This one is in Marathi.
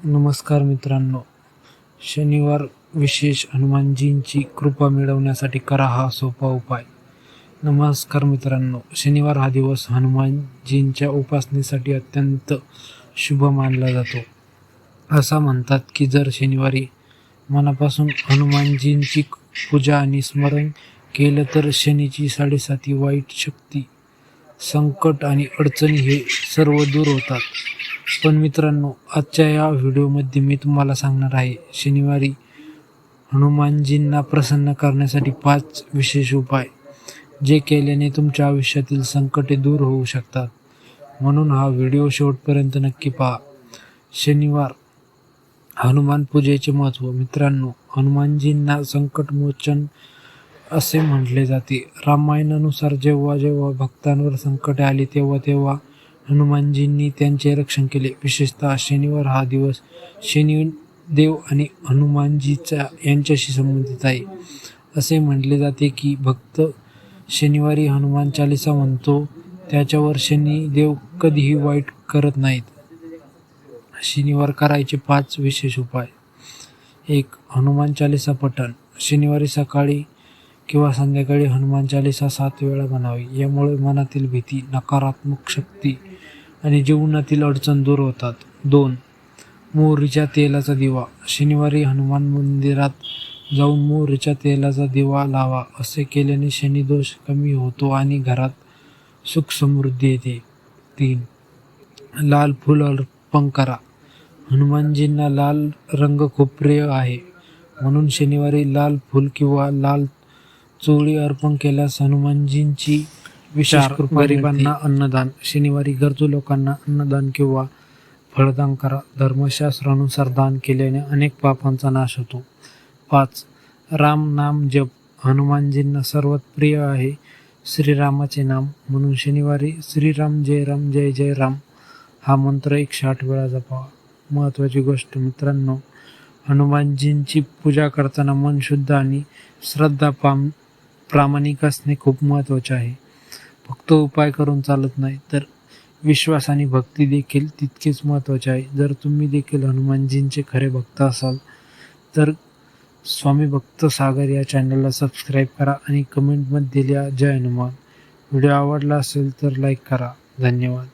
नमस्कार मित्रांनो, शनिवार विशेष हनुमानजींची कृपा मिळवण्यासाठी करा हा सोपा उपाय. नमस्कार मित्रांनो, शनिवार हा दिवस हनुमानजींच्या उपासनेसाठी अत्यंत शुभ मानला जातो. असं म्हणतात की जर शनिवारी मनापासून हनुमानजींची पूजा आणि स्मरण केलं तर शनीची 7.5 वाईट शक्ती, संकट आणि अडचणी हे सर्व दूर होतात. पण मित्रांनो, आजच्या या व्हिडिओमध्ये मी तुम्हाला सांगणार आहे शनिवारी हनुमानजींना प्रसन्न करण्यासाठी 5 विशेष उपाय, जे केल्याने तुमच्या आयुष्यातील संकटे दूर होऊ शकतात. म्हणून हा व्हिडिओ शेवटपर्यंत नक्की पहा. शनिवार हनुमान पूजेचे महत्त्व. मित्रांनो, हनुमानजींना संकटमोचन असे म्हटले जाते. रामायणानुसार जेव्हा जेव्हा भक्तांवर संकटे आली तेव्हा हनुमानजींनी त्यांचे रक्षण केले. विशेषतः शनिवार हा दिवस शनिदेव आणि हनुमानजीचा यांच्याशी संबंधित आहे. असे म्हटले जाते की भक्त शनिवारी हनुमान चालीसा म्हणतो त्याच्यावर शनिदेव कधीही वाईट करत नाहीत. शनिवार करायचे 5 विशेष उपाय. 1. हनुमान चालीसा पठण. शनिवारी सकाळी किंवा संध्याकाळी हनुमान चालीसा 7 वेळा म्हणावी. यामुळे मनातील भीती, नकारात्मक शक्ती आणि जीवनातील अडचण दूर होतात. 2. मोहरीच्या तेलाचा दिवा. शनिवारी हनुमान मंदिरात जाऊन मोहरीच्या तेलाचा दिवा लावा. असे केल्याने शनिदोष कमी होतो आणि घरात सुख समृद्धी येते. 3. लाल फूल अर्पण करा. हनुमानजींना लाल रंग खूप प्रिय आहे, म्हणून शनिवारी लाल फूल किंवा लाल चोळी अर्पण केल्यास हनुमानजींची विशेष कृपा. गरिबांना अन्नदान. शनिवारी गरजू लोकांना अन्नदान किंवा फळदान करा. धर्मशास्त्रानुसार दान केल्याने अनेक पापांचा नाश होतो. 5. राम नाम जप. हनुमानजींना सर्वात प्रिय आहे श्रीरामाचे नाम, म्हणून शनिवारी श्रीराम जय जय राम हा मंत्र 108 वेळा जपावा. महत्त्वाची गोष्ट मित्रांनो, हनुमानजींची पूजा करताना मन शुद्ध आणि श्रद्धा प्रामाणिक असणे खूप महत्त्वाचे आहे. फक्त उपाय करून चालत नाही, तर विश्वास आणि भक्ती देखील तितकेच महत्त्वाचे आहे. जर तुम्ही देखील हनुमानजींचे खरे भक्त असाल तर स्वामी भक्त सागर या चॅनलला सबस्क्राईब करा आणि कमेंटमध्ये लिहा जय हनुमान. व्हिडिओ आवडला असेल तर लाईक करा. धन्यवाद.